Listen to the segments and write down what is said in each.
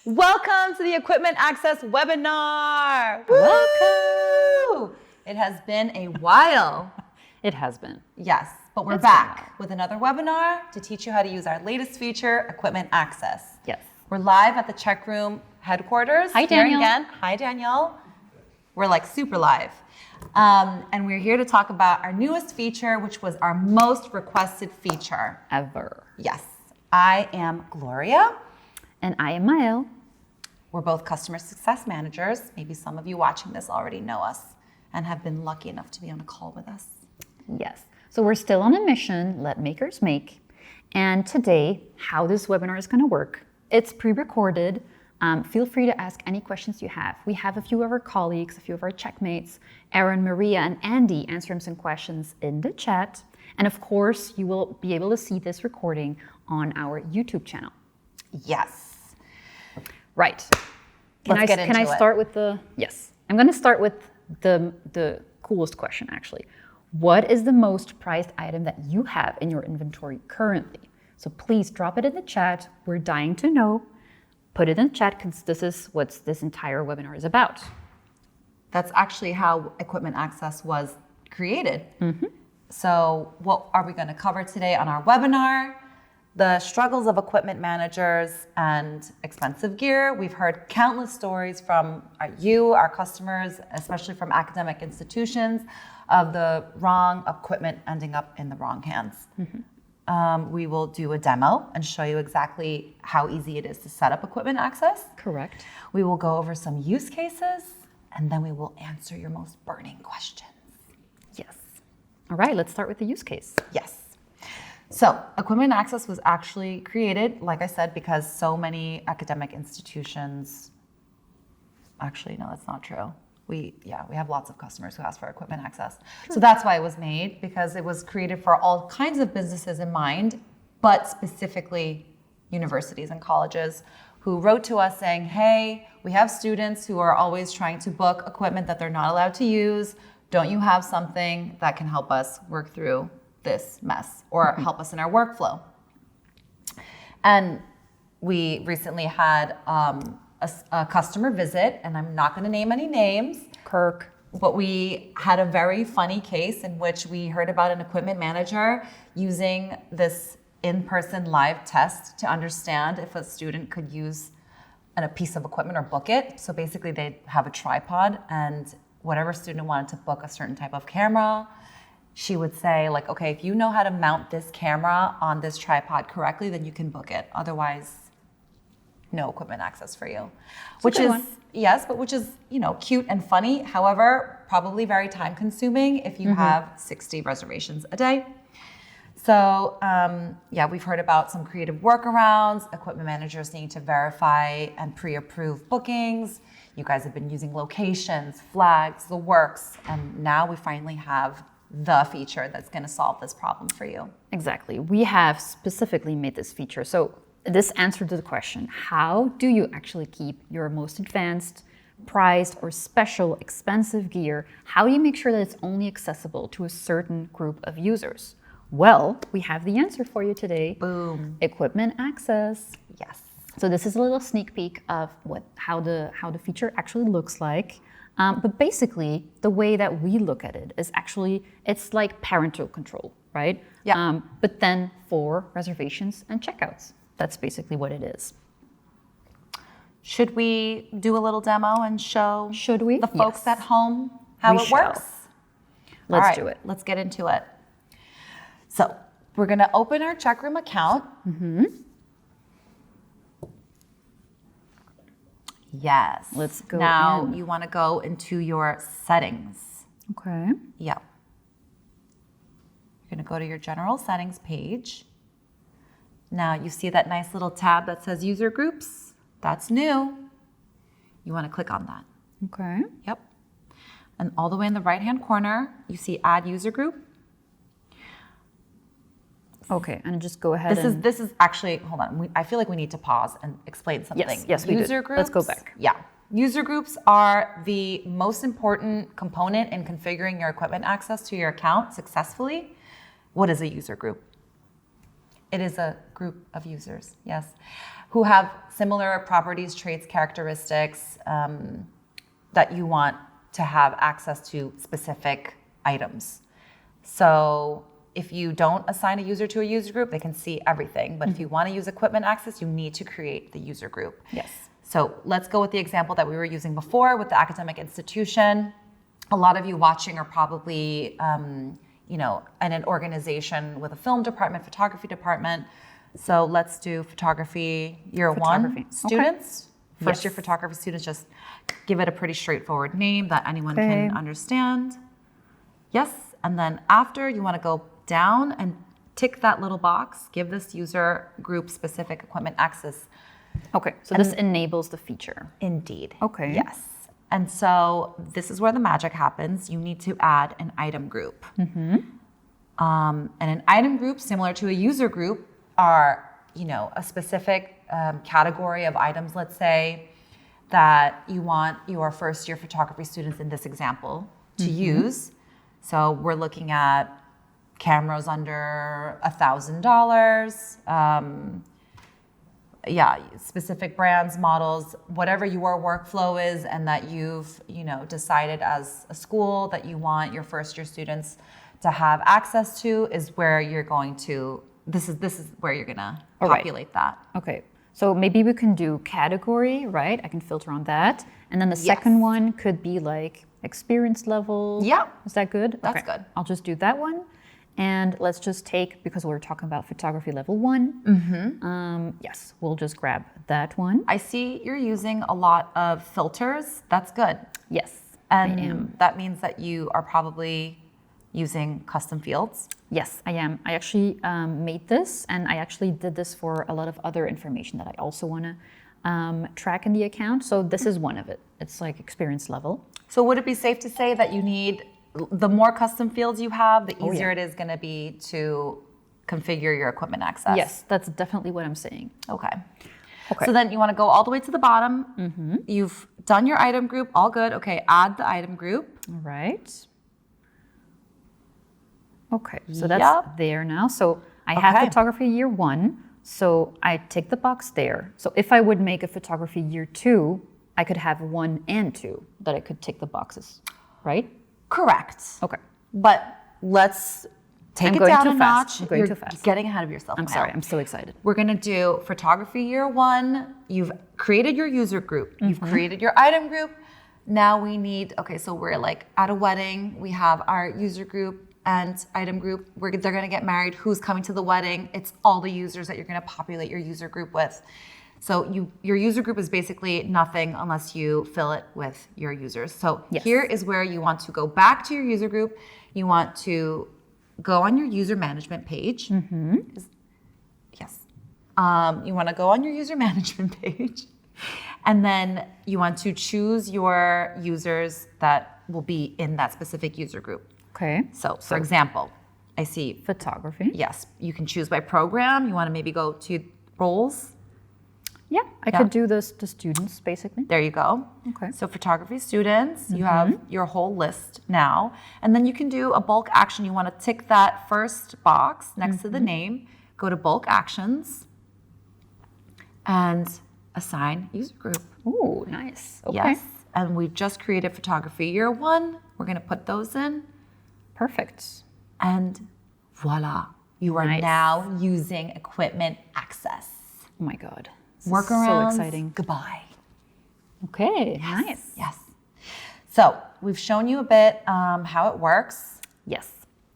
Welcome to the Equipment Access webinar. Welcome. It has been a while. It has been. Yes, but we're It's back with another webinar to teach you how to use our latest feature, Equipment Access. Yes. We're live at the Check Room headquarters. Hi, here Daniel. Again. Hi, Danielle. We're like super live. And we're here to talk about our newest feature, which was our most requested feature. Ever. Yes. I am Gloria. And I am Mael. We're both customer success managers. Maybe some of you watching this already know us and have been lucky enough to be on a call with us. Yes. So we're still on a mission, let makers make. And today, how this webinar is going to work. It's pre-recorded. Feel free to ask any questions you have. We have a few of our colleagues, a few of our checkmates, Aaron, Maria, and Andy answering some questions in the chat. And of course, you will be able to see this recording on our YouTube channel. Yes. Right. Let's get into Can I it. start with the, yes. I'm going to start with the coolest question, actually. What is the most prized item that you have in your inventory currently? So please drop it in the chat. We're dying to know. Put it in the chat because this is what this entire webinar is about. That's actually how Equipment Access was created. So what are we going to cover today on our webinar? The struggles of equipment managers and expensive gear. We've heard countless stories from our customers, especially from academic institutions, of the wrong equipment ending up in the wrong hands. We will do a demo and show you exactly how easy it is to set up Equipment Access. Correct. We will go over some use cases, and then we will answer your most burning questions. Yes. All right, let's start with the use case. Yes. So Equipment Access was actually created, like I said, because so many academic institutions, actually, no, that's not true. We have lots of customers who ask for Equipment Access. So that's why it was made, because it was created for all kinds of businesses in mind, but specifically universities and colleges who wrote to us saying, hey, we have students who are always trying to book equipment that they're not allowed to use. Don't you have something that can help us work through this mess or help us in our workflow? And we recently had a customer visit, and I'm not going to name any names, Kirk. but we had a very funny case in which we heard about an equipment manager using this in-person live test to understand if a student could use a piece of equipment or book it. So basically they'd have a tripod, and whatever student wanted to book a certain type of camera, she would say, like, okay, if you know how to mount this camera on this tripod correctly, then you can book it. Otherwise, no Equipment Access for you. Which is, yes, but which is, cute and funny. However, probably very time consuming if you have 60 reservations a day. So, we've heard about some creative workarounds. Equipment managers need to verify and pre-approve bookings. You guys have been using locations, flags, the works, and now we finally have the feature that's going to solve this problem for you. Exactly. We have specifically made this feature. So this answered to the question, how do you actually keep your most advanced, prized, or special expensive gear? How do you make sure that it's only accessible to a certain group of users? Well, we have the answer for you today. Boom. Equipment Access. Yes. So this is a little sneak peek of how the feature actually looks like. But basically, the way that we look at it is actually, it's like parental control, right? Yeah. But then for reservations and checkouts. That's basically what it is. Should we do a little demo and show Should we? the folks Yes. at home how We it shall. works? Let's All right, do it. Let's get into it. So we're going to open our Check Room account. Yes. Let's go Now in. you want to go into your settings. Okay. Yeah. You're going to go to your general settings page. Now you see that nice little tab that says user groups. That's new. You want to click on that. Okay. Yep. And all the way in the right-hand corner, you see add user group. Okay, and just go ahead This is actually, hold on. I feel like we need to pause and explain something. Yes, we User did. groups. Let's go back. Yeah. User groups are the most important component in configuring your equipment access to your account successfully. What is a user group? It is a group of users, yes, who have similar properties, traits, characteristics that you want to have access to specific items. So if you don't assign a user to a user group, they can see everything. But if you want to use equipment access, you need to create the user group. Yes. So let's go with the example that we were using before with the academic institution. A lot of you watching are probably, in an organization with a film department, photography department. So let's do photography year Photography. one students. Okay. First Yes. year photography students, just give it a pretty straightforward name that anyone Okay. can understand. Yes, and then after you want to go down and tick that little box, give this user group specific equipment access. Okay, so this enables the feature. Indeed. Okay. Yes. And so this is where the magic happens. You need to add an item group. And an item group, similar to a user group, are a specific category of items, let's say, that you want your first year photography students in this example to use. So we're looking at cameras under $1,000. Specific brands, models, whatever your workflow is, and that you've decided as a school that you want your first year students to have access to is where you're going to. This is where you're gonna populate that. Okay, so maybe we can do category, right? I can filter on that. And then the second one could be like experience level. Yeah. Is that good? That's good. I'll just do that one. And let's just take, because we're talking about photography level 1. Yes, we'll just grab that one. I see you're using a lot of filters. That's good. Yes, And I am. that means that you are probably using custom fields. Yes, I am. I actually made this, and I actually did this for a lot of other information that I also want to track in the account. So this is one of it. It's like experience level. So would it be safe to say that you need, the more custom fields you have, the easier yeah. it is going to be to configure your equipment access? Yes, that's definitely what I'm saying. Okay. Okay. So then you want to go all the way to the bottom. You've done your item group, all good. Okay, add the item group. All right. Okay, so that's Yep. there now. So I have Okay. photography year 1, so I tick the box there. So if I would make a photography year 2, I could have 1 and 2 that I could tick the boxes, right? Correct. Okay. But let's take I'm it going down too a fast. notch. I'm going You're too fast. getting ahead of yourself. I'm Maya. sorry, I'm so excited. We're going to do photography year 1. You've created your user group. You've created your item group. Now we need, okay, so we're like at a wedding. We have our user group and item group. They're going to get married. Who's coming to the wedding? It's all the users that you're going to populate your user group with. So your user group is basically nothing unless you fill it with your users. So Yes. here is where you want to go back to your user group. You want to go on your user management page. Yes. You want to go on your user management page. And then you want to choose your users that will be in that specific user group. Okay. So for example, I see, Photography. yes, you can choose by program. You want to maybe go to roles. Yeah, I could do this to students, basically. There you go. Okay. So photography students, you have your whole list now. And then you can do a bulk action. You want to tick that first box next to the name, go to bulk actions, and assign user group. Ooh, nice. Okay. Yes. And we've just created photography year 1. We're going to put those in. Perfect. And voila, you are Nice. now using equipment access. Oh my God. This is Workarounds, so exciting. goodbye. Okay, nice. Yes. So we've shown you a bit how it works. Yes.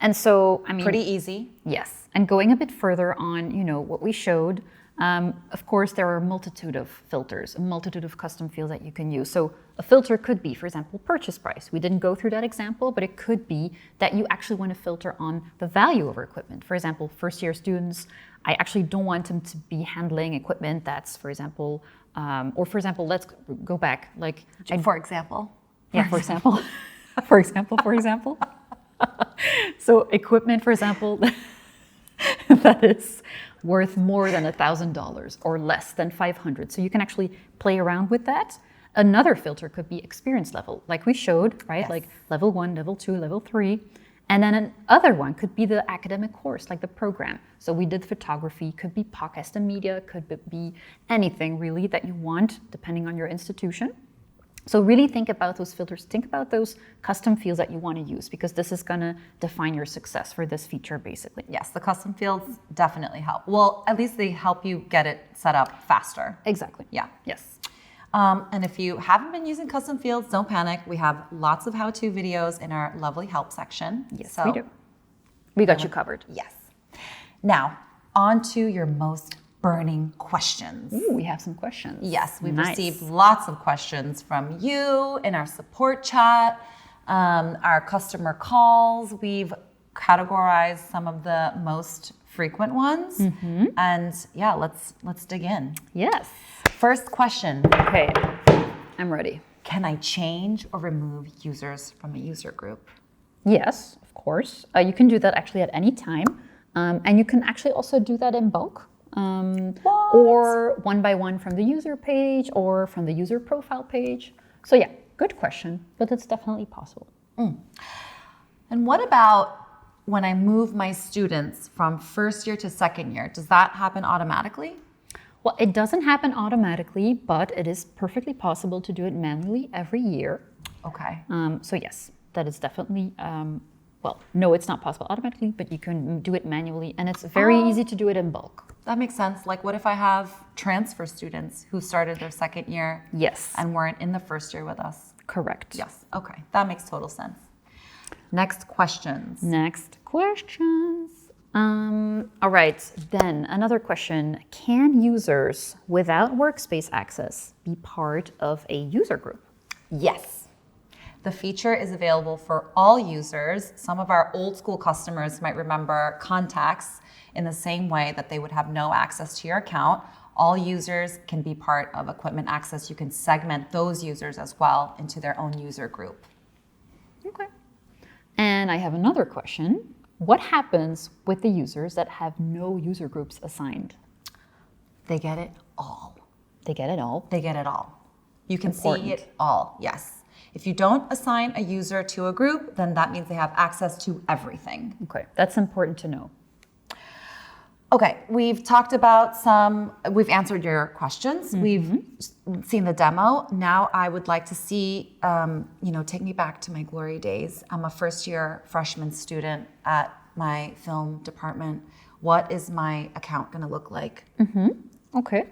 And so, I mean, Pretty easy. yes. And going a bit further on, what we showed, of course, there are a multitude of filters, a multitude of custom fields that you can use. So a filter could be, for example, purchase price. We didn't go through that example, but it could be that you actually want to filter on the value of our equipment. For example, first year students, I actually don't want them to be handling equipment that's, for example, let's go back. Like, For example. yeah, for example, for example. So equipment, for example, that is worth more than $1,000 or less than $500. So you can actually play around with that. Another filter could be experience level, like we showed, right? Yes. Like level 1, level 2, level 3. And then another one could be the academic course, like the program. So we did photography, could be podcast and media, could be anything really that you want, depending on your institution. So really think about those filters, think about those custom fields that you want to use, because this is going to define your success for this feature, basically. Yes, the custom fields definitely help. Well, at least they help you get it set up faster. Exactly. Yeah. Yes. And if you haven't been using custom fields, don't panic. We have lots of how-to videos in our lovely help section. Yes, we do. We got you covered. Yes. Now, on to your most burning questions. Ooh, we have some questions. Yes, we've Nice. received lots of questions from you in our support chat, our customer calls. We've categorized some of the most frequent ones. And yeah, let's dig in. Yes. First question. Okay, I'm ready. Can I change or remove users from a user group? Yes, of course. You can do that actually at any time. And you can actually also do that in bulk. Or one by one from the user page or from the user profile page. So yeah, good question, but it's definitely possible. And what about when I move my students from first year to second year? Does that happen automatically? Well, it doesn't happen automatically, but it is perfectly possible to do it manually every year. Okay. So yes, that is definitely, well, no, it's not possible automatically, but you can do it manually, and it's very easy to do it in bulk. That makes sense. Like, what if I have transfer students who started their second year Yes, and weren't in the first year with us? correct. Yes. Okay. That makes total sense. Next questions. Next questions. All right, then another question. Can users without workspace access be part of a user group? Yes. The feature is available for all users. Some of our old school customers might remember contacts in the same way that they would have no access to your account. All users can be part of equipment access. You can segment those users as well into their own user group. Okay. And I have another question. What happens with the users that have no user groups assigned? They get it all. They get it all. They get it all. You can Important. see it all, yes. If you don't assign a user to a group, then that means they have access to everything. Okay, that's important to know. Okay, we've talked about we've answered your questions. We've seen the demo. Now I would like to see, take me back to my glory days. I'm a first year freshman student at my film department. What is my account gonna look like? Okay,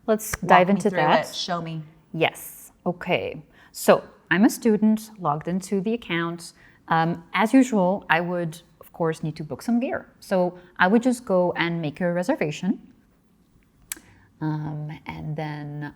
let's dive Walk me into through that. it. Show me. Yes. Okay. So I'm a student logged into the account. As usual, I would, of course, need to book some gear. So I would just go and make a reservation. And then,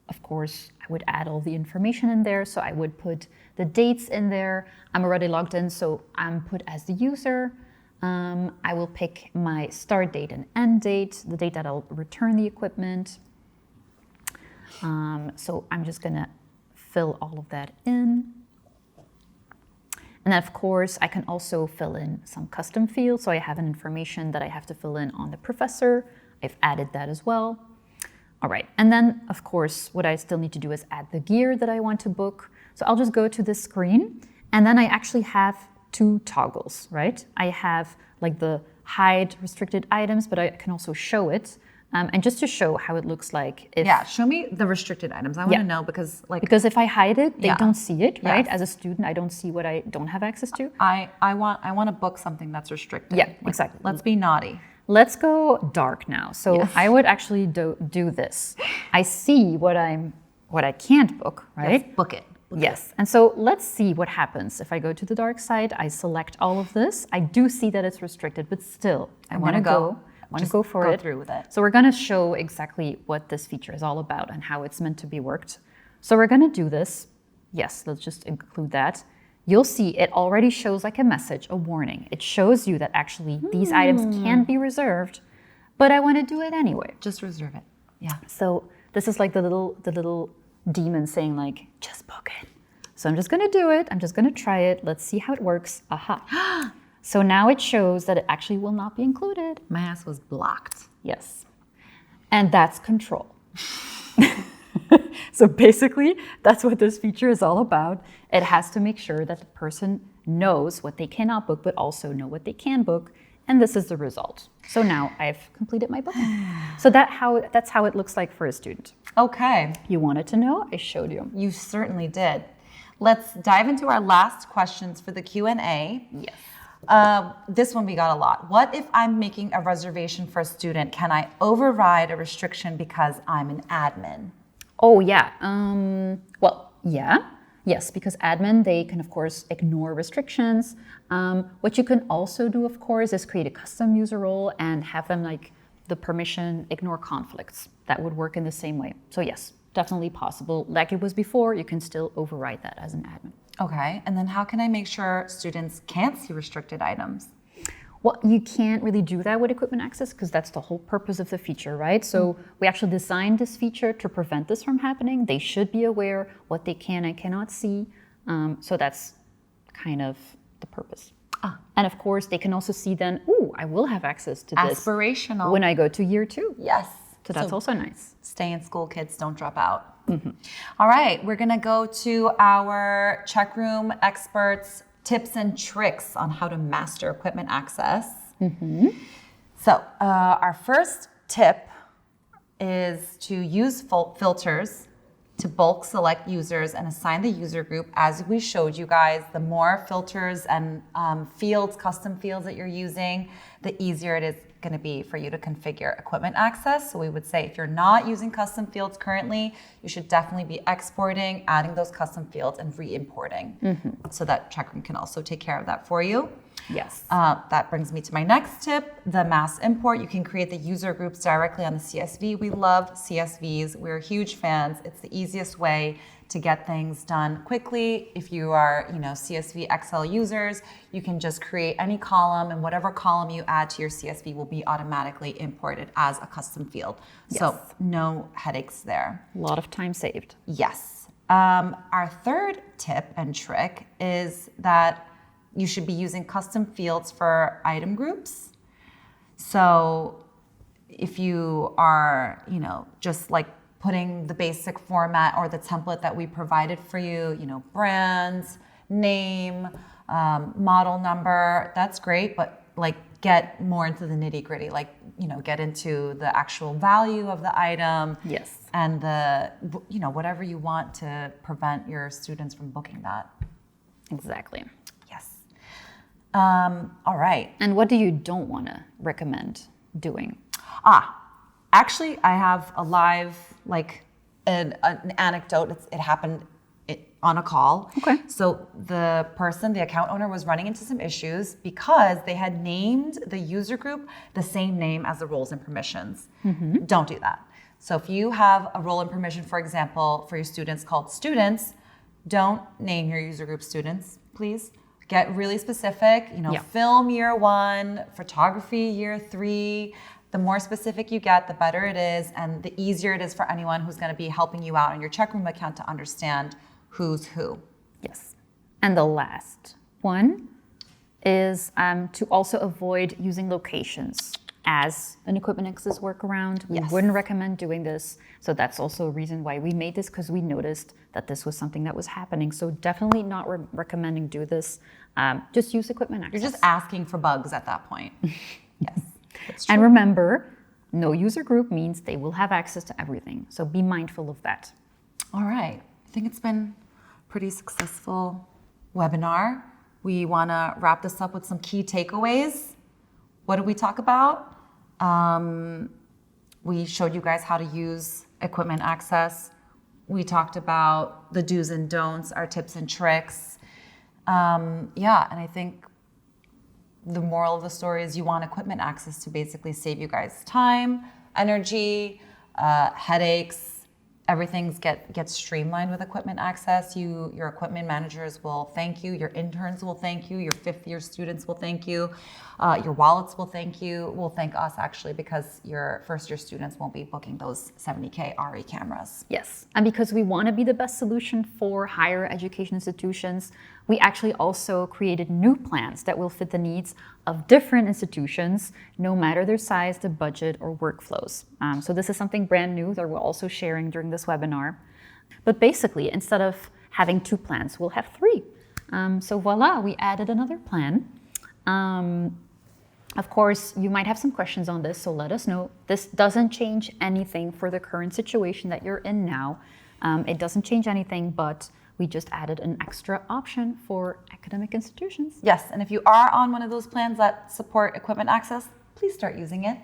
of course, I would add all the information in there. So I would put the dates in there. I'm already logged in, so I'm put as the user. I will pick my start date and end date, the date that I'll return the equipment. So I'm just gonna fill all of that in. And then of course, I can also fill in some custom fields. So I have an information that I have to fill in on the professor. I've added that as well. All right, and then of course, what I still need to do is add the gear that I want to book. So I'll just go to this screen, and then I actually have two toggles, right? I have like the hide restricted items, but I can also show it. And just to show how it looks like if... Yeah, show me the restricted items. I want to know because Because if I hide it, they Yeah. don't see it, right? Yes. As a student, I don't see what I don't have access to. I want to book something that's restricted. Yeah, exactly. Let's be naughty. Let's go dark now. So Yes. I would actually do this. I see what I can't book, right? Yes, book it. Yes. And so let's see what happens. If I go to the dark side, I select all of this. I do see that it's restricted, but still, I want to go. I want to Just go for go it. through with it. So we're going to show exactly what this feature is all about and how it's meant to be worked. So we're going to do this. Yes, let's just include that. You'll see it already shows like a message, a warning. It shows you that actually these items can be reserved, but I want to do it anyway. Just reserve it. Yeah. So this is like the little demon saying like, just book it. So I'm just going to do it. I'm just going to try it. Let's see how it works. Aha. So now it shows that it actually will not be included. My ass was blocked. Yes. And that's control. So basically, that's what this feature is all about. It has to make sure that the person knows what they cannot book, but also know what they can book. And this is the result. So now I've completed my booking. So that's how it looks like for a student. Okay, You wanted to know? I showed you. you certainly did. Let's dive into our last questions for the Q&A. Yes. This one we got a lot. What if I'm making a reservation for a student? Can I override a restriction because I'm an admin? Oh, yeah. Well, yeah. Yes, because admin, they can, of course, ignore restrictions. What you can also do, of course, is create a custom user role and have them like the permission ignore conflicts. That would work in the same way. So yes, definitely possible. Like it was before, you can still override that as an admin. Okay, and then how can I make sure students can't see restricted items? Well, you can't really do that with equipment access because that's the whole purpose of the feature, right? So we actually designed this feature to prevent this from happening. They should be aware what they can and cannot see. So that's kind of the purpose. And of course, they can also see then, ooh, I will have access to this Aspirational. when I go to year 2. Yes. So that's also nice. Stay in school, kids, don't drop out. All right, we're gonna go to our check room experts tips and tricks on how to master equipment access. So our first tip is to use filters to bulk select users and assign the user group. As we showed you guys, the more filters and fields, custom fields that you're using, the easier it is going to be for you to configure equipment access. So we would say if you're not using custom fields currently, you should definitely be exporting, adding those custom fields and re-importing so that Checkroom can also take care of that for you. Yes. That brings me to my next tip, the mass import. You can create the user groups directly on the CSV. We love CSVs. We're huge fans. It's the easiest way to get things done quickly. If you are, CSV Excel users, you can just create any column, and whatever column you add to your CSV will be automatically imported as a custom field. So no headaches there. A lot of time saved. Yes. Our third tip and trick is that you should be using custom fields for item groups. So if you are, just like putting the basic format or the template that we provided for you, brands, name, model number, that's great, but get more into the nitty gritty, get into the actual value of the item. Yes. And the, whatever you want to prevent your students from booking that. Exactly. Yes. All right. And what do you don't want to recommend doing? Actually, I have a live, an anecdote. It happened on a call. Okay. So the account owner was running into some issues because they had named the user group the same name as the roles and permissions. Don't do that. So if you have a role and permission, for example, for your students called students, don't name your user group students, please. Get really specific, film year 1, photography year 3. The more specific you get, the better it is, and the easier it is for anyone who's going to be helping you out on your Checkroom account to understand who's who. Yes. And the last one is to also avoid using locations as an equipment access workaround. We wouldn't recommend doing this. So that's also a reason why we made this, because we noticed that this was something that was happening. So definitely not recommending do this. Just use equipment access. You're just asking for bugs at that point. Yes. And remember, no user group means they will have access to everything. So be mindful of that. All right. I think it's been a pretty successful webinar. We want to wrap this up with some key takeaways. What did we talk about? We showed you guys how to use equipment access. We talked about the do's and don'ts, our tips and tricks. And I think the moral of the story is you want equipment access to basically save you guys time, energy, headaches. Everything gets streamlined with equipment access. Your equipment managers will thank you. Your interns will thank you. Your fifth-year students will thank you. Your wallets will thank you. Will thank us, actually, because your first-year students won't be booking those 70K RE cameras. Yes, and because we want to be the best solution for higher education institutions, we actually also created new plans that will fit the needs of different institutions, no matter their size, the budget, or workflows. So this is something brand new that we're also sharing during this webinar. But basically, instead of having 2 plans, we'll have 3. So voila, we added another plan. Of course, you might have some questions on this, so let us know. This doesn't change anything for the current situation that you're in now. It doesn't change anything, but we just added an extra option for academic institutions. Yes, and if you are on one of those plans that support equipment access, please start using it.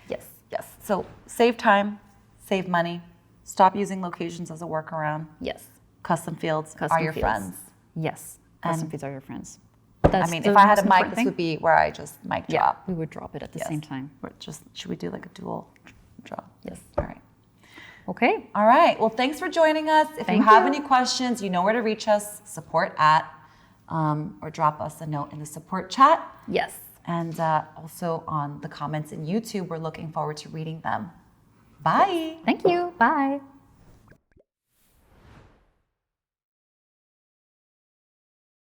Yes. Yes, so save time, save money, stop using locations as a workaround. Yes. Custom fields Custom are your fields. friends. Yes. Custom And- fields are your friends. I mean, if I had a mic, this would be. be where I just mic Yeah, drop. we would drop it at the Yes. same time. Or just, should we do like a dual drop? Yes. All right. Okay. All right. Well, thanks for joining us. If Thank you have you. any questions, you know where to reach us, support at, or drop us a note in the support chat. Yes. And also on the comments in YouTube, we're looking forward to reading them. Bye. Thank you. Bye.